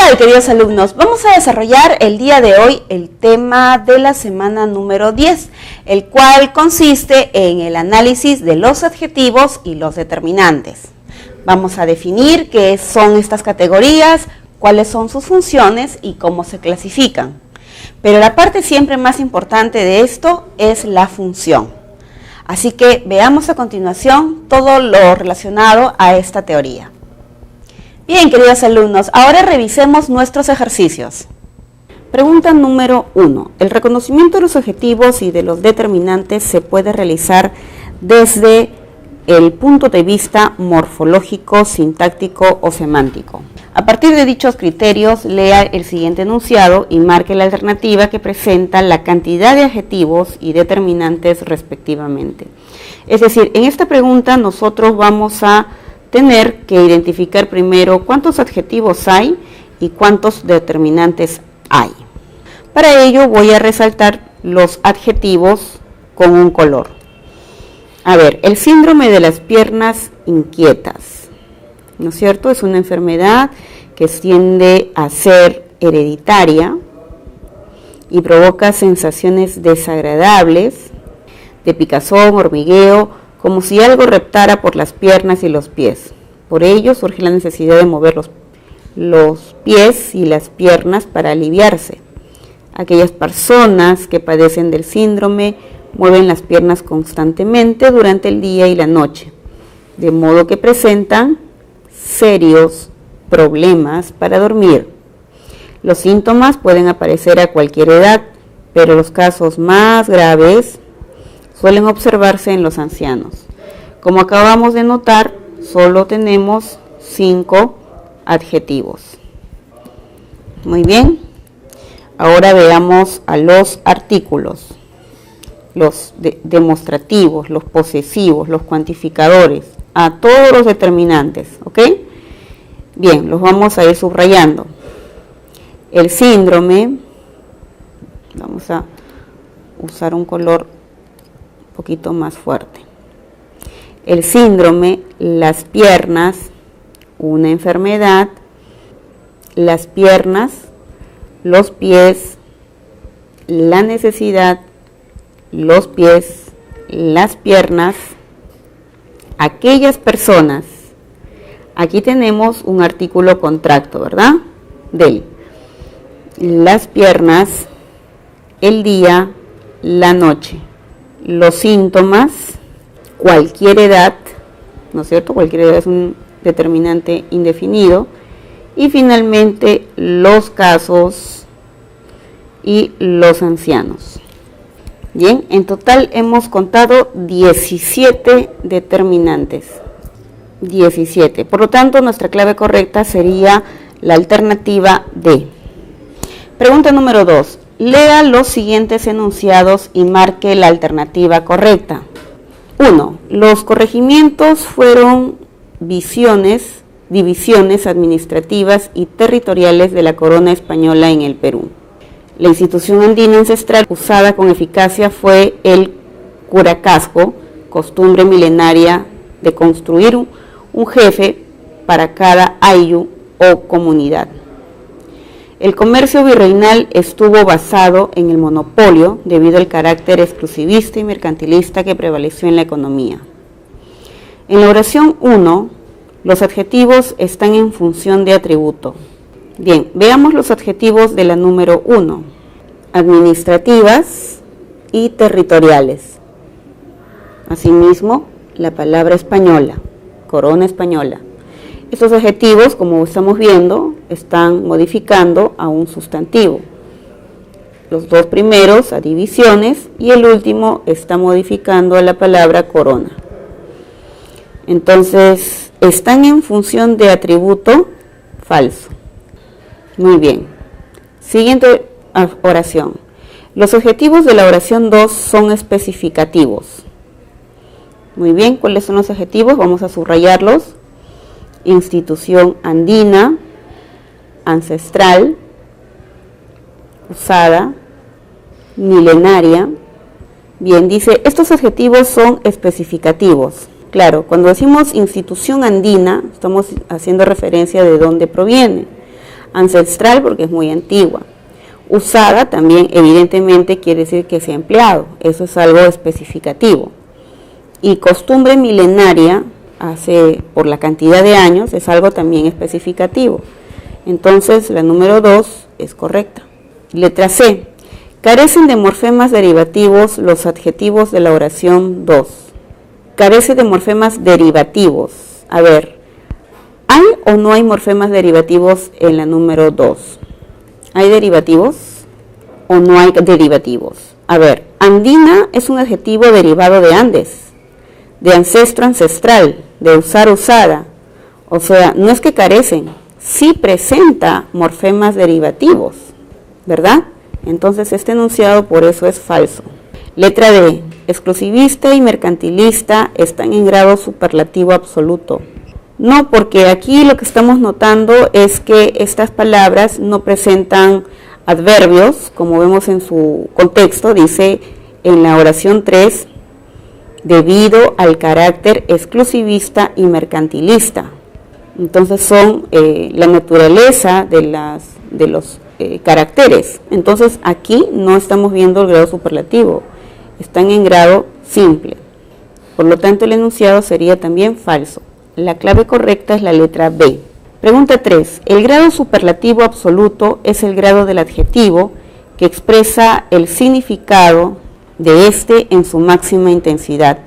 tal, queridos alumnos? Vamos a desarrollar el día de hoy el tema de la semana número 10, el cual consiste en el análisis de los adjetivos y los determinantes. Vamos a definir qué son estas categorías, cuáles son sus funciones y cómo se clasifican. Pero la parte siempre más importante de esto es la función. Así que veamos a continuación todo lo relacionado a esta teoría. Bien, queridos alumnos, ahora revisemos nuestros ejercicios. Pregunta número 1. El reconocimiento de los adjetivos y de los determinantes se puede realizar desde el punto de vista morfológico, sintáctico o semántico. A partir de dichos criterios, lea el siguiente enunciado y marque la alternativa que presenta la cantidad de adjetivos y determinantes respectivamente. Es decir, en esta pregunta nosotros vamos a tener que identificar primero cuántos adjetivos hay y cuántos determinantes hay. Para ello voy a resaltar los adjetivos con un color. A ver, el síndrome de las piernas inquietas, ¿no es cierto? Es una enfermedad que tiende a ser hereditaria y provoca sensaciones desagradables de picazón, hormigueo, como si algo reptara por las piernas y los pies. Por ello surge la necesidad de mover los pies y las piernas para aliviarse. Aquellas personas que padecen del síndrome mueven las piernas constantemente durante el día y la noche, de modo que presentan serios problemas para dormir. Los síntomas pueden aparecer a cualquier edad, pero los casos más graves suelen observarse en los ancianos. Como acabamos de notar, solo tenemos 5 adjetivos. Muy bien. Ahora veamos a los artículos, los demostrativos, los posesivos, los cuantificadores, a todos los determinantes, ¿ok? Bien, los vamos a ir subrayando. El síndrome, vamos a usar un color poquito más fuerte. El síndrome, las piernas, una enfermedad, las piernas, los pies, la necesidad, los pies, las piernas, aquellas personas. Aquí tenemos un artículo contracto, ¿verdad? Del, las piernas, el día, la noche. Los síntomas, cualquier edad, ¿no es cierto? Cualquier edad es un determinante indefinido. Y finalmente los casos y los ancianos. Bien, en total hemos contado 17 determinantes. 17. Por lo tanto, nuestra clave correcta sería la alternativa D. Pregunta número 2. Lea los siguientes enunciados y marque la alternativa correcta. 1. Los corregimientos fueron divisiones administrativas y territoriales de la corona española en el Perú. La institución andina ancestral usada con eficacia fue el curacazgo, costumbre milenaria de construir un jefe para cada ayllu o comunidad. El comercio virreinal estuvo basado en el monopolio debido al carácter exclusivista y mercantilista que prevaleció en la economía. En la oración 1, los adjetivos están en función de atributo. Bien, veamos los adjetivos de la número 1. Administrativas y territoriales. Asimismo, la palabra española, corona española. Estos adjetivos, como estamos viendo, están modificando a un sustantivo. Los dos primeros a divisiones y el último está modificando a la palabra corona. Entonces, están en función de atributo falso. Muy bien. Siguiente oración. Los adjetivos de la oración 2 son especificativos. Muy bien, ¿cuáles son los adjetivos? Vamos a subrayarlos. Institución andina, ancestral, usada, milenaria. Bien, dice, estos adjetivos son especificativos. Claro, cuando decimos institución andina, estamos haciendo referencia de dónde proviene. Ancestral porque es muy antigua. Usada también evidentemente quiere decir que se ha empleado, eso es algo especificativo. Y costumbre milenaria, por la cantidad de años, es algo también especificativo. Entonces la número 2 es correcta. Letra C. Carecen de morfemas derivativos los adjetivos de la oración 2. Carece de morfemas derivativos. A ver, ¿hay o no hay morfemas derivativos en la número 2? ¿Hay derivativos o no hay derivativos? A ver, andina es un adjetivo derivado de Andes, de ancestro ancestral, de usar usada. O sea, no es que carecen, sí presenta morfemas derivativos, ¿verdad? Entonces este enunciado por eso es falso. Letra D. Exclusivista y mercantilista están en grado superlativo absoluto. No, porque aquí lo que estamos notando es que estas palabras no presentan adverbios, como vemos en su contexto, dice en la oración 3, debido al carácter exclusivista y mercantilista. Entonces son la naturaleza de los caracteres. Entonces aquí no estamos viendo el grado superlativo, están en grado simple. Por lo tanto el enunciado sería también falso. La clave correcta es la letra B. Pregunta 3. El grado superlativo absoluto es el grado del adjetivo que expresa el significado de este en su máxima intensidad,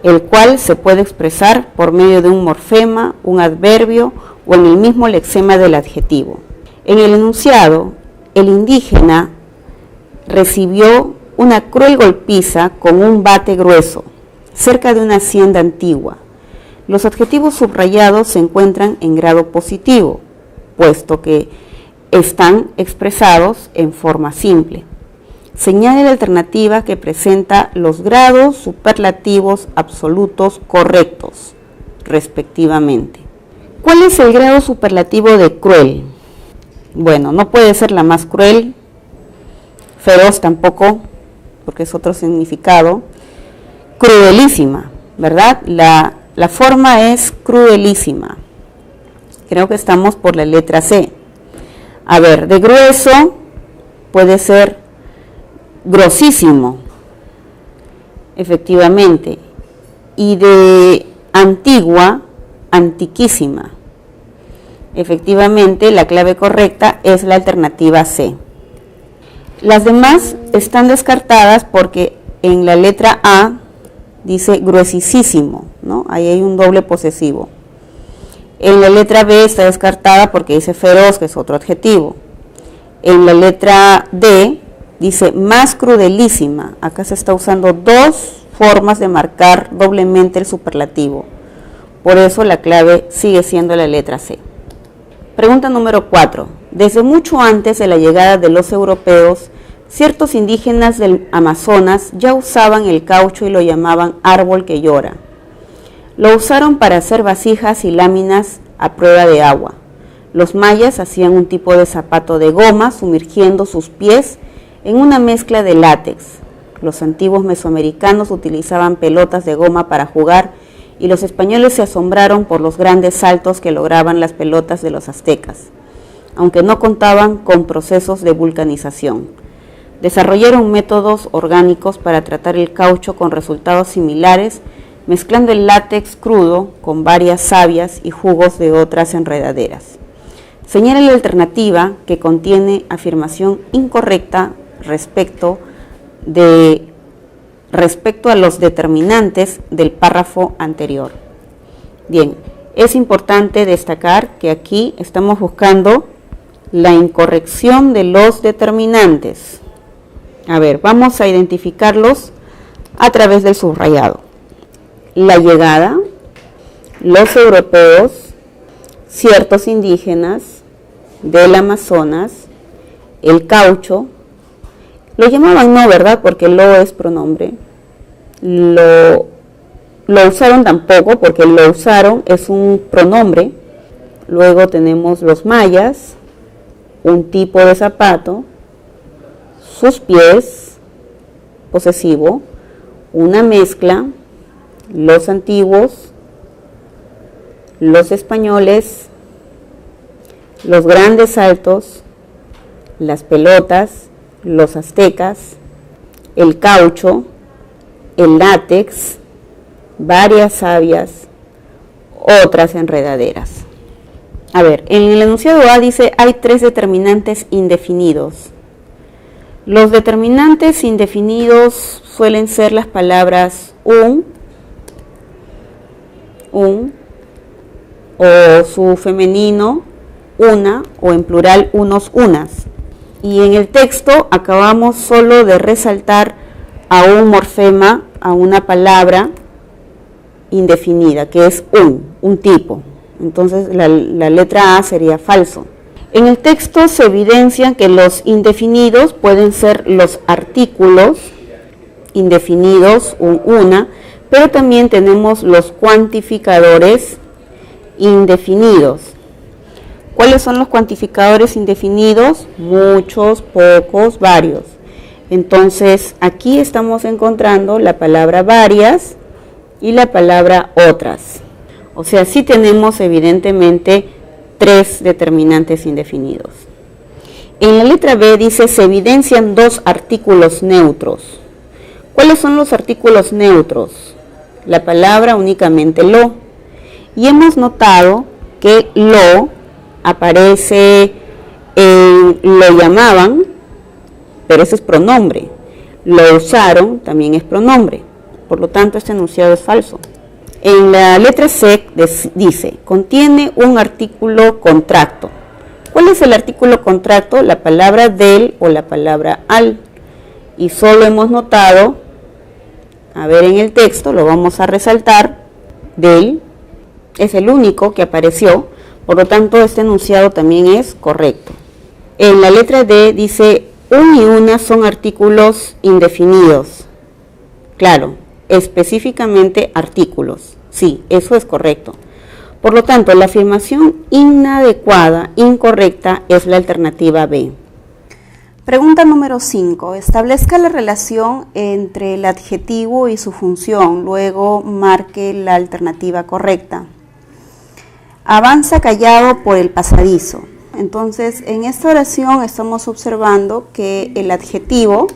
el cual se puede expresar por medio de un morfema, un adverbio o en el mismo lexema del adjetivo. En el enunciado, el indígena recibió una cruel golpiza con un bate grueso, cerca de una hacienda antigua. Los adjetivos subrayados se encuentran en grado positivo, puesto que están expresados en forma simple. Señale la alternativa que presenta los grados superlativos absolutos correctos, respectivamente. ¿Cuál es el grado superlativo de cruel? Bueno, no puede ser la más cruel, feroz tampoco, porque es otro significado. Crudelísima, ¿verdad? La forma es crudelísima. Creo que estamos por la letra C. A ver, de grueso puede ser grosísimo, efectivamente. Y de antigua, antiquísima. Efectivamente, la clave correcta es la alternativa C. Las demás están descartadas porque en la letra A dice gruesísimo, ¿no? Ahí hay un doble posesivo. En la letra B está descartada porque dice feroz, que es otro adjetivo. En la letra D dice más crudelísima. Acá se está usando dos formas de marcar doblemente el superlativo. Por eso la clave sigue siendo la letra C. Pregunta número 4. Desde mucho antes de la llegada de los europeos, ciertos indígenas del Amazonas ya usaban el caucho y lo llamaban árbol que llora. Lo usaron para hacer vasijas y láminas a prueba de agua. Los mayas hacían un tipo de zapato de goma sumergiendo sus pies en una mezcla de látex. Los antiguos mesoamericanos utilizaban pelotas de goma para jugar y los españoles se asombraron por los grandes saltos que lograban las pelotas de los aztecas, aunque no contaban con procesos de vulcanización. Desarrollaron métodos orgánicos para tratar el caucho con resultados similares, mezclando el látex crudo con varias savias y jugos de otras enredaderas. Señala la alternativa que contiene afirmación incorrecta respecto a los determinantes del párrafo anterior. Bien, es importante destacar que aquí estamos buscando la incorrección de los determinantes. A ver, vamos a identificarlos a través del subrayado. La llegada, los europeos, ciertos indígenas del Amazonas, el caucho. Lo llamaban no, ¿verdad? Porque lo es pronombre. Lo usaron tampoco, porque lo usaron es un pronombre. Luego tenemos los mayas, un tipo de zapato, sus pies, posesivo, una mezcla, los antiguos, los españoles, los grandes saltos, las pelotas, los aztecas, el caucho, el látex, varias sabias, otras enredaderas. A ver, en el enunciado A dice hay 3 determinantes indefinidos. Los determinantes indefinidos suelen ser las palabras un, o su femenino, una, o en plural, unos, unas. Y en el texto acabamos solo de resaltar a un morfema, a una palabra indefinida, que es un tipo. Entonces la letra A sería falso. En el texto se evidencia que los indefinidos pueden ser los artículos indefinidos, una, pero también tenemos los cuantificadores indefinidos. ¿Cuáles son los cuantificadores indefinidos? Muchos, pocos, varios. Entonces aquí estamos encontrando la palabra varias y la palabra otras. O sea, sí tenemos evidentemente 3 determinantes indefinidos. En la letra B dice se evidencian 2 artículos neutros. ¿Cuáles son los artículos neutros? La palabra únicamente lo. Y hemos notado que lo aparece en lo llamaban, pero eso es pronombre. Lo usaron también es pronombre. Por lo tanto, este enunciado es falso. En la letra C dice, contiene un artículo contracto. ¿Cuál es el artículo contracto? La palabra del o la palabra al. Y solo hemos notado, a ver en el texto, lo vamos a resaltar, del, es el único que apareció, por lo tanto este enunciado también es correcto. En la letra D dice, un y una son artículos indefinidos. Claro, específicamente artículos. Sí, eso es correcto. Por lo tanto, la afirmación inadecuada, incorrecta, es la alternativa B. Pregunta número 5. Establezca la relación entre el adjetivo y su función, luego marque la alternativa correcta. Avanza callado por el pasadizo. Entonces, en esta oración estamos observando que el adjetivo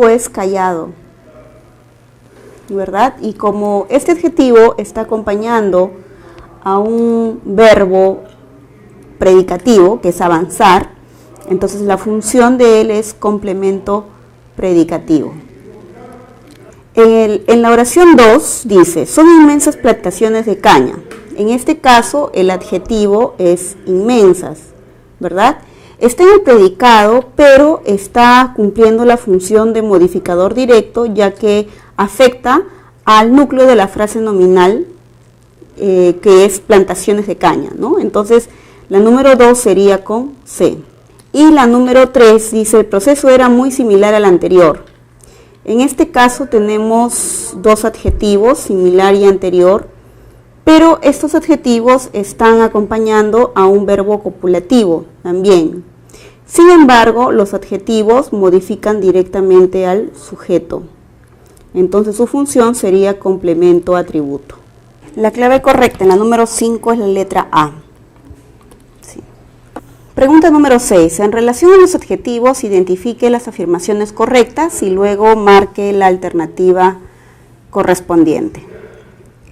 es callado, ¿verdad? Y como este adjetivo está acompañando a un verbo predicativo, que es avanzar, entonces la función de él es complemento predicativo. En la oración 2 dice, son inmensas plantaciones de caña. En este caso el adjetivo es inmensas, ¿verdad? Está en el predicado, pero está cumpliendo la función de modificador directo, ya que afecta al núcleo de la frase nominal, que es plantaciones de caña, ¿no? Entonces la número 2 sería con C. Y la número 3 dice, el proceso era muy similar al anterior. En este caso tenemos 2 adjetivos, similar y anterior, pero estos adjetivos están acompañando a un verbo copulativo también. Sin embargo, los adjetivos modifican directamente al sujeto. Entonces su función sería complemento atributo. La clave correcta en la número 5 es la letra A. Sí. Pregunta número 6. En relación a los adjetivos, identifique las afirmaciones correctas y luego marque la alternativa correspondiente.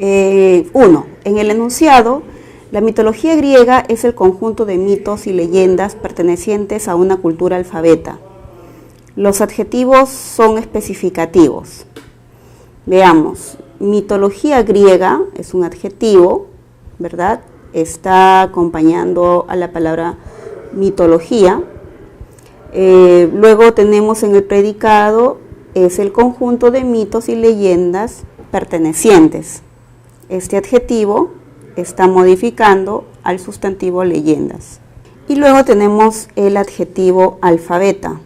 1. En el enunciado, la mitología griega es el conjunto de mitos y leyendas pertenecientes a una cultura alfabeta. Los adjetivos son especificativos. Veamos, mitología griega es un adjetivo, ¿verdad? Está acompañando a la palabra mitología. Luego tenemos en el predicado, es el conjunto de mitos y leyendas pertenecientes. Este adjetivo está modificando al sustantivo leyendas. Y luego tenemos el adjetivo alfabeta,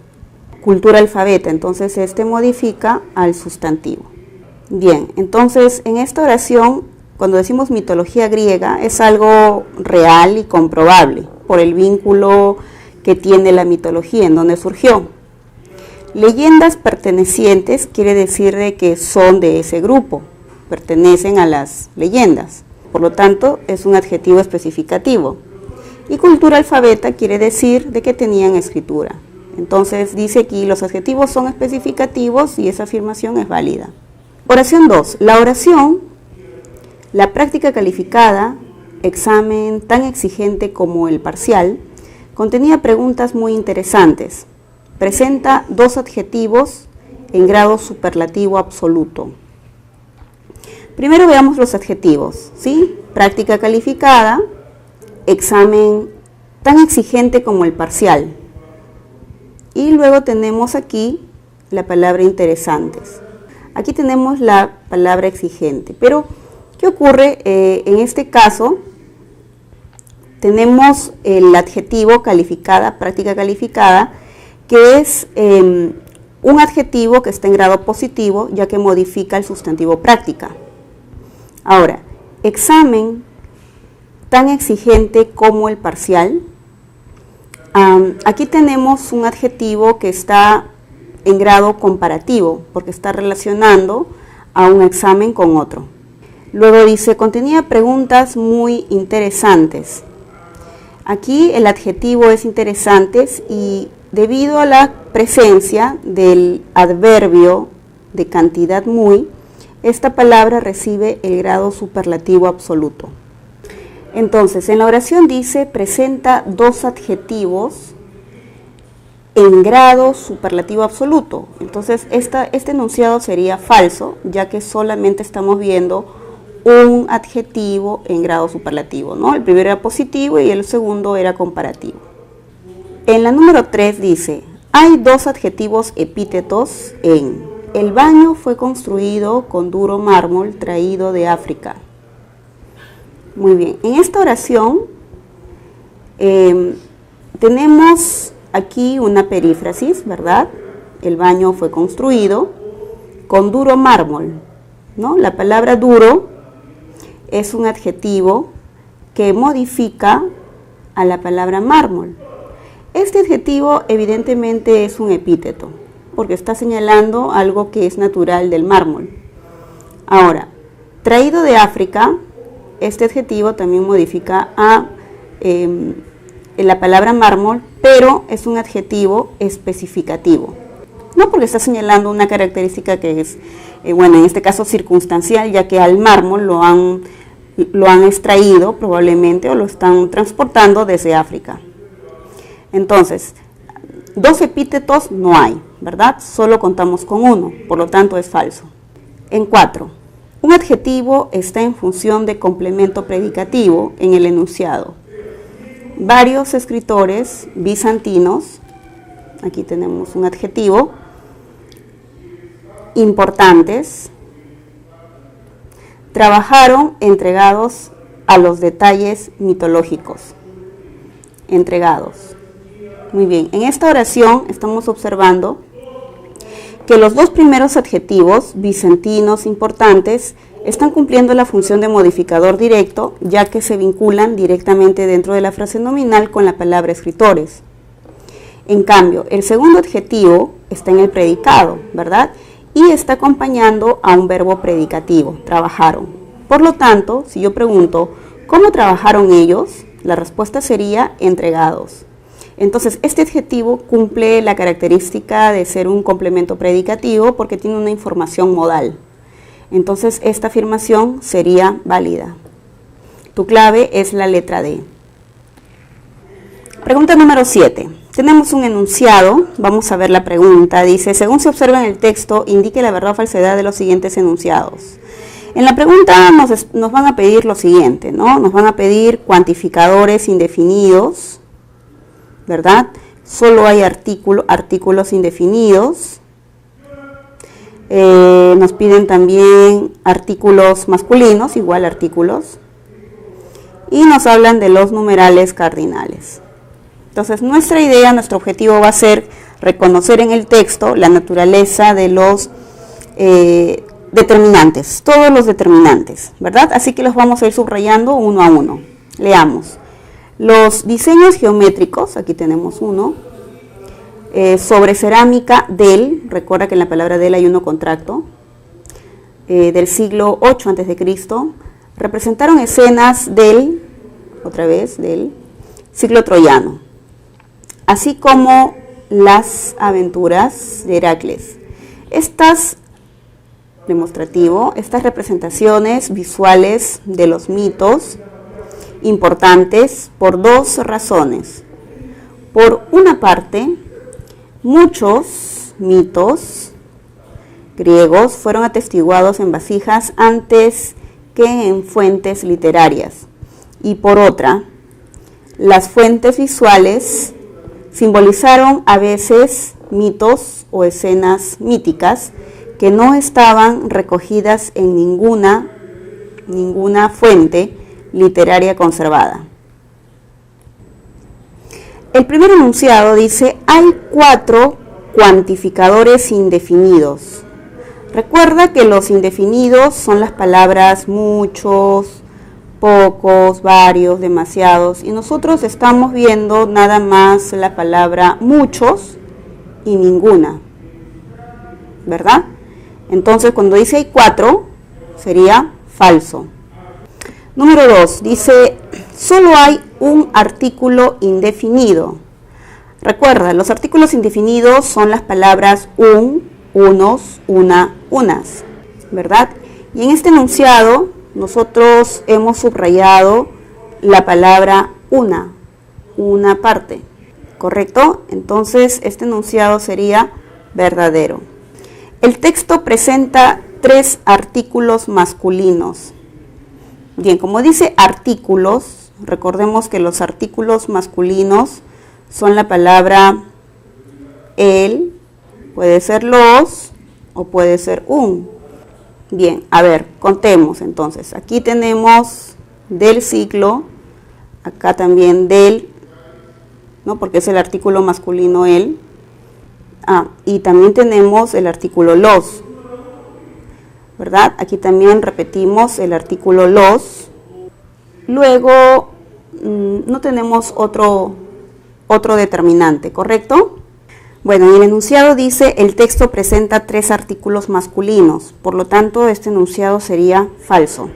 cultura alfabeta, entonces este modifica al sustantivo. Bien, entonces en esta oración, cuando decimos mitología griega, es algo real y comprobable por el vínculo que tiene la mitología, en donde surgió. Leyendas pertenecientes quiere decir de que son de ese grupo, pertenecen a las leyendas, por lo tanto es un adjetivo especificativo. Y cultura alfabeta quiere decir de que tenían escritura. Entonces dice aquí, los adjetivos son especificativos y esa afirmación es válida. Oración 2. La oración, la práctica calificada, examen tan exigente como el parcial, contenía preguntas muy interesantes. Presenta 2 adjetivos en grado superlativo absoluto. Primero veamos los adjetivos, ¿sí? Práctica calificada, examen tan exigente como el parcial. Y luego tenemos aquí la palabra interesantes. Aquí tenemos la palabra exigente, pero ¿qué ocurre? En este caso tenemos el adjetivo calificada, práctica calificada, que es un adjetivo que está en grado positivo, ya que modifica el sustantivo práctica. Ahora, examen tan exigente como el parcial. Aquí tenemos un adjetivo que está en grado comparativo, porque está relacionando a un examen con otro. Luego dice, contenía preguntas muy interesantes. Aquí el adjetivo es interesantes y debido a la presencia del adverbio de cantidad muy, esta palabra recibe el grado superlativo absoluto. Entonces, en la oración dice, presenta 2 adjetivos en grado superlativo absoluto. Entonces, este enunciado sería falso, ya que solamente estamos viendo un adjetivo en grado superlativo, ¿no? El primero era positivo y el segundo era comparativo. En la número 3 dice, hay 2 adjetivos epítetos en: el baño fue construido con duro mármol traído de África. Muy bien, en esta oración tenemos aquí una perífrasis, ¿verdad? El baño fue construido con duro mármol, ¿no? La palabra duro es un adjetivo que modifica a la palabra mármol. Este adjetivo evidentemente es un epíteto, porque está señalando algo que es natural del mármol. Ahora, traído de África, este adjetivo también modifica a la palabra mármol, pero es un adjetivo especificativo. No porque está señalando una característica que es, en este caso circunstancial, ya que al mármol lo han extraído probablemente o lo están transportando desde África. Entonces, 2 epítetos no hay, ¿verdad? Solo contamos con 1, por lo tanto es falso. En 4. Un adjetivo está en función de complemento predicativo en el enunciado. Varios escritores bizantinos, aquí tenemos un adjetivo, importantes, trabajaron entregados a los detalles mitológicos. Entregados. Muy bien, en esta oración estamos observando que los 2 primeros adjetivos, bizantinos, importantes, están cumpliendo la función de modificador directo, ya que se vinculan directamente dentro de la frase nominal con la palabra escritores. En cambio, el segundo adjetivo está en el predicado, ¿verdad? Y está acompañando a un verbo predicativo, trabajaron. Por lo tanto, si yo pregunto, ¿cómo trabajaron ellos? La respuesta sería entregados. Entonces, este adjetivo cumple la característica de ser un complemento predicativo porque tiene una información modal. Entonces, esta afirmación sería válida. Tu clave es la letra D. Pregunta número 7. Tenemos un enunciado, vamos a ver la pregunta. Dice, según se observa en el texto, indique la verdad o falsedad de los siguientes enunciados. En la pregunta nos van a pedir lo siguiente, ¿no? Nos van a pedir cuantificadores indefinidos, ¿verdad? Solo hay artículos indefinidos. Nos piden también artículos masculinos, igual artículos. Y nos hablan de los numerales cardinales. Entonces, nuestra idea, nuestro objetivo va a ser reconocer en el texto la naturaleza de los determinantes, todos los determinantes, ¿verdad? Así que los vamos a ir subrayando uno a uno. Leamos. Los diseños geométricos, aquí tenemos uno, sobre cerámica del, recuerda que en la palabra del hay uno contracto, del siglo 8 a.C., representaron escenas del, otra vez, del ciclo troyano, así como las aventuras de Heracles. Estas representaciones visuales de los mitos importantes por dos razones. Por una parte, muchos mitos griegos fueron atestiguados en vasijas antes que en fuentes literarias. Y por otra, las fuentes visuales simbolizaron a veces mitos o escenas míticas que no estaban recogidas en ninguna fuente literaria conservada. El primer enunciado dice: hay 4 cuantificadores indefinidos. Recuerda que los indefinidos son las palabras muchos, pocos, varios, demasiados, y nosotros estamos viendo nada más la palabra muchos y ninguna, ¿verdad? Entonces, cuando dice hay 4, sería falso. Número 2, dice, solo hay un artículo indefinido. Recuerda, los artículos indefinidos son las palabras un, unos, una, unas, ¿verdad? Y en este enunciado, nosotros hemos subrayado la palabra una parte, ¿correcto? Entonces, este enunciado sería verdadero. El texto presenta 3 artículos masculinos. Bien, como dice artículos, recordemos que los artículos masculinos son la palabra el, puede ser los o puede ser un. Bien, a ver, contemos entonces. Aquí tenemos del ciclo, acá también del, ¿no? Porque es el artículo masculino el. Y también tenemos el artículo los, ¿verdad? Aquí también repetimos el artículo los. Luego no tenemos otro determinante, ¿correcto? Bueno, en el enunciado dice el texto presenta 3 artículos masculinos, por lo tanto este enunciado sería falso,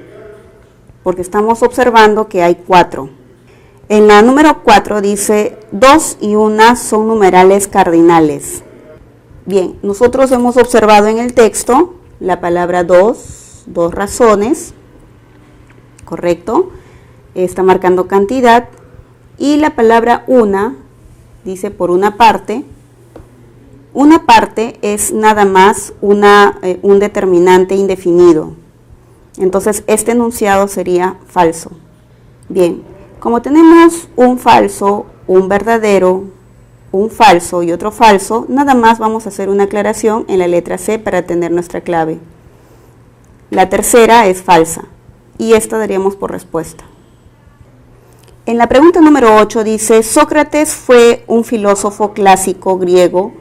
porque estamos observando que hay 4. En la número 4 dice 2 y 1 son numerales cardinales. Bien, nosotros hemos observado en el texto la palabra 2 razones, ¿correcto? Está marcando cantidad, y la palabra una dice por una parte. Una parte es nada más un determinante indefinido. Entonces, este enunciado sería falso. Bien, como tenemos un falso, un verdadero, un falso y otro falso, nada más vamos a hacer una aclaración en la letra C para tener nuestra clave. La tercera es falsa y esta daríamos por respuesta. En la pregunta número 8 dice, Sócrates fue un filósofo clásico griego,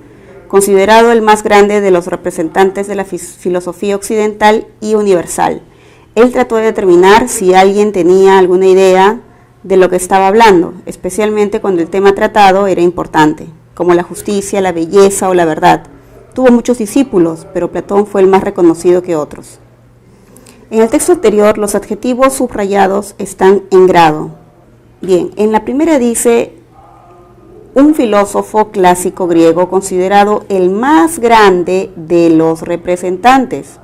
considerado el más grande de los representantes de la filosofía occidental y universal. Él trató de determinar si alguien tenía alguna idea de lo que estaba hablando, especialmente cuando el tema tratado era importante, como la justicia, la belleza o la verdad. Tuvo muchos discípulos, pero Platón fue el más reconocido que otros. En el texto anterior, los adjetivos subrayados están en grado. Bien, en la primera dice, un filósofo clásico griego considerado el más grande de los representantes.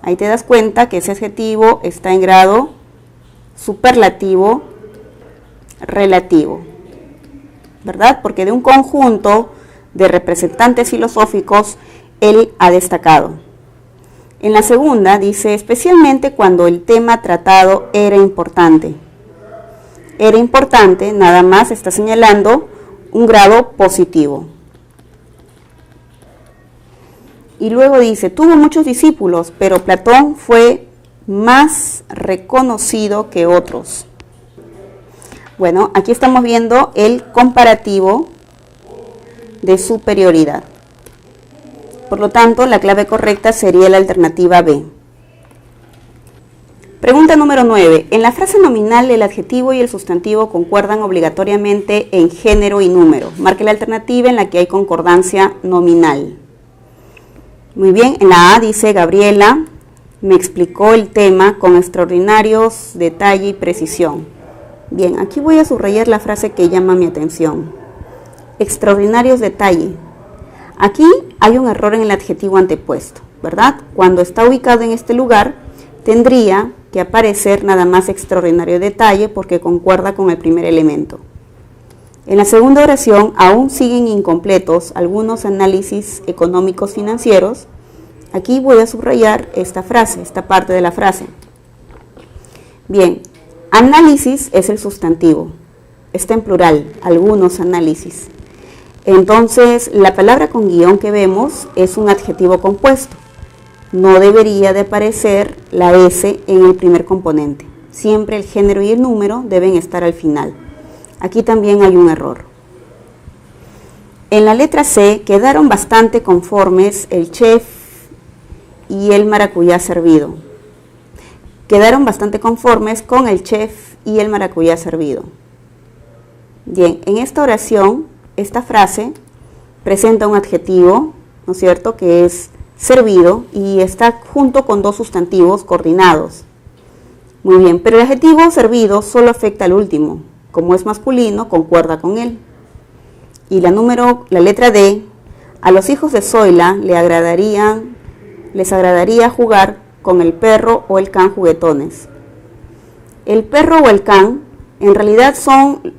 Ahí te das cuenta que ese adjetivo está en grado superlativo relativo, ¿verdad? Porque de un conjunto de representantes filosóficos, él ha destacado. En la segunda dice, especialmente cuando el tema tratado era importante. Era importante, nada más está señalando un grado positivo. Y luego dice, tuvo muchos discípulos, pero Platón fue más reconocido que otros. Bueno, aquí estamos viendo el comparativo de superioridad. Por lo tanto, la clave correcta sería la alternativa B. Pregunta número 9. En la frase nominal, el adjetivo y el sustantivo concuerdan obligatoriamente en género y número. Marque la alternativa en la que hay concordancia nominal. Muy bien, en la A dice, Gabriela me explicó el tema con extraordinarios detalle y precisión. Bien, aquí voy a subrayar la frase que llama mi atención. Extraordinarios detalle. Aquí hay un error en el adjetivo antepuesto, ¿verdad? Cuando está ubicado en este lugar, tendría que aparecer nada más extraordinario detalle porque concuerda con el primer elemento. En la segunda oración aún siguen incompletos algunos análisis económicos financieros. Aquí voy a subrayar esta frase, esta parte de la frase. Bien, análisis es el sustantivo, está en plural, algunos análisis. Entonces, la palabra con guión que vemos es un adjetivo compuesto. No debería de aparecer la S en el primer componente. Siempre el género y el número deben estar al final. Aquí también hay un error. En la letra C quedaron bastante conformes el chef y el maracuyá servido. Quedaron bastante conformes con el chef y el maracuyá servido. Bien, en esta oración, esta frase presenta un adjetivo, ¿no es cierto?, que es servido y está junto con dos sustantivos coordinados. Muy bien, pero el adjetivo servido solo afecta al último. Como es masculino, concuerda con él. Y la letra D, a los hijos de Zoila les agradaría jugar con el perro o el can juguetones. El perro o el can en realidad son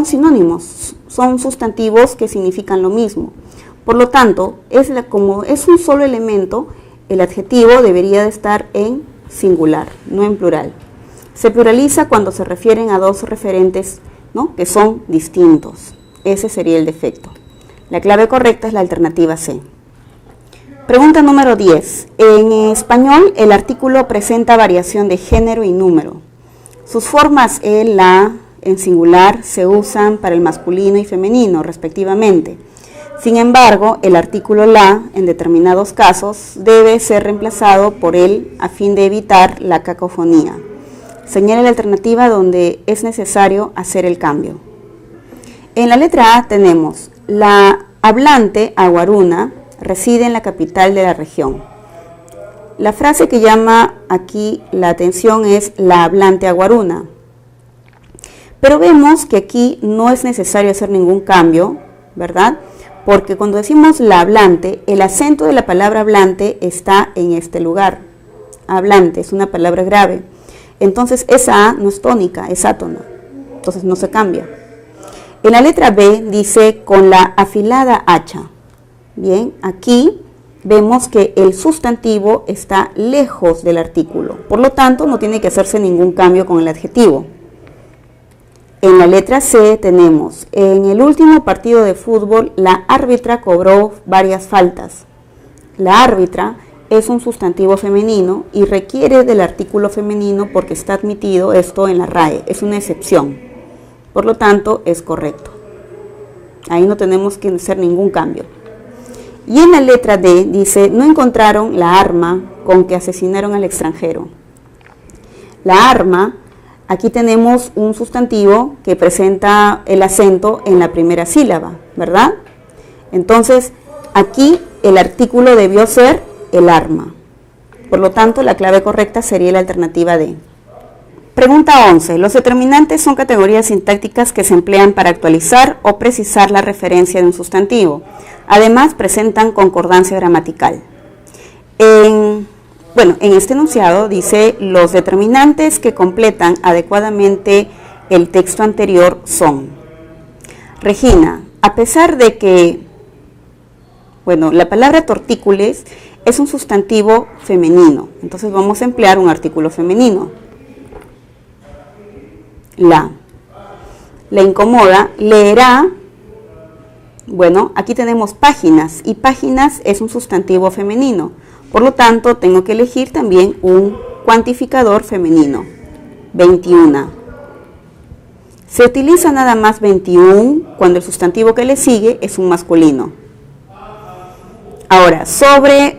sinónimos, son sustantivos que significan lo mismo. Por lo tanto, como es un solo elemento, el adjetivo debería de estar en singular, no en plural. Se pluraliza cuando se refieren a dos referentes, ¿no?, que son distintos. Ese sería el defecto. La clave correcta es la alternativa C. Pregunta número 10. En español, el artículo presenta variación de género y número. Sus formas el, la, en singular, se usan para el masculino y femenino, respectivamente. Sin embargo, el artículo la, en determinados casos, debe ser reemplazado por el a fin de evitar la cacofonía. Señale la alternativa donde es necesario hacer el cambio. En la letra A tenemos la hablante aguaruna reside en la capital de la región. La frase que llama aquí la atención es la hablante aguaruna. Pero vemos que aquí no es necesario hacer ningún cambio, ¿verdad? Porque cuando decimos la hablante, el acento de la palabra hablante está en este lugar. Hablante es una palabra grave. Entonces esa A no es tónica, es átona. Entonces no se cambia. En la letra B dice con la afilada hacha. Bien, aquí vemos que el sustantivo está lejos del artículo. Por lo tanto, no tiene que hacerse ningún cambio con el adjetivo. En la letra C tenemos, en el último partido de fútbol, la árbitra cobró varias faltas. La árbitra es un sustantivo femenino y requiere del artículo femenino porque está admitido esto en la RAE, es una excepción. Por lo tanto, es correcto. Ahí no tenemos que hacer ningún cambio. Y en la letra D dice, no encontraron la arma con que asesinaron al extranjero. La arma, aquí tenemos un sustantivo que presenta el acento en la primera sílaba, ¿verdad? Entonces, aquí el artículo debió ser el arma. Por lo tanto, la clave correcta sería la alternativa D. Pregunta 11. Los determinantes son categorías sintácticas que se emplean para actualizar o precisar la referencia de un sustantivo. Además, presentan concordancia gramatical. En este enunciado dice, los determinantes que completan adecuadamente el texto anterior son. Regina, a pesar de que, la palabra tortícolis es un sustantivo femenino, entonces vamos a emplear un artículo femenino. La incomoda, leerá. Aquí tenemos páginas y páginas es un sustantivo femenino. Por lo tanto, tengo que elegir también un cuantificador femenino. 21. Se utiliza nada más 21 cuando el sustantivo que le sigue es un masculino. Ahora, sobre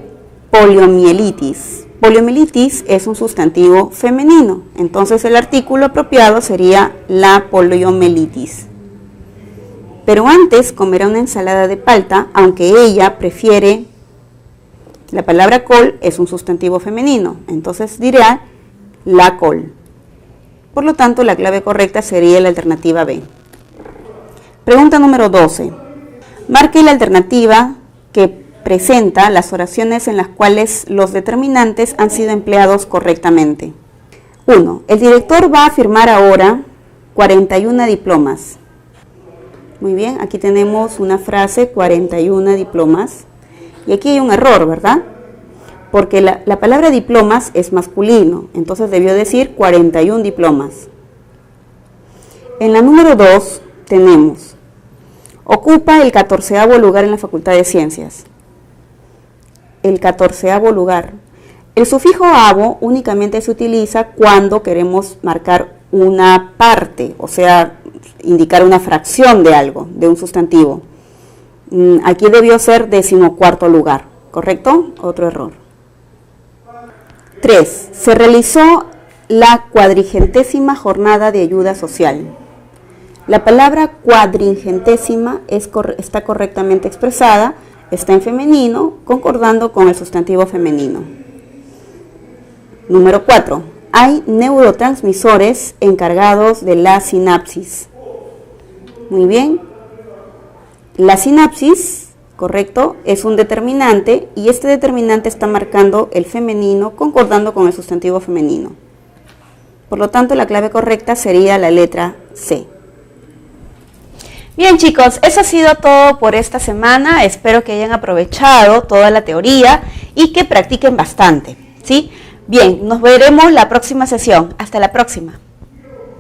poliomielitis. Poliomielitis es un sustantivo femenino, entonces el artículo apropiado sería la poliomielitis. Pero antes comerá una ensalada de palta, aunque ella prefiere, la palabra col es un sustantivo femenino, entonces dirá la col. Por lo tanto, la clave correcta sería la alternativa B. Pregunta número 12. Marque la alternativa que presenta las oraciones en las cuales los determinantes han sido empleados correctamente. 1. El director va a firmar ahora 41 diplomas. Muy bien, aquí tenemos una frase, 41 diplomas. Y aquí hay un error, ¿verdad? Porque la palabra diplomas es masculino, entonces debió decir 41 diplomas. En la número 2 tenemos, ocupa el 14º lugar en la Facultad de Ciencias. El 14º lugar. El sufijo avo únicamente se utiliza cuando queremos marcar una parte, o sea, indicar una fracción de algo, de un sustantivo. Aquí debió ser 14º lugar, ¿correcto? Otro error. 3. Se realizó la 40ª jornada de ayuda social. La palabra cuadringentésima está correctamente expresada, está en femenino, concordando con el sustantivo femenino. Número 4. Hay neurotransmisores encargados de la sinapsis. Muy bien. La sinapsis, correcto, es un determinante y este determinante está marcando el femenino, concordando con el sustantivo femenino. Por lo tanto, la clave correcta sería la letra C. Bien, chicos, eso ha sido todo por esta semana. Espero que hayan aprovechado toda la teoría y que practiquen bastante, ¿sí? Bien, nos veremos la próxima sesión. Hasta la próxima.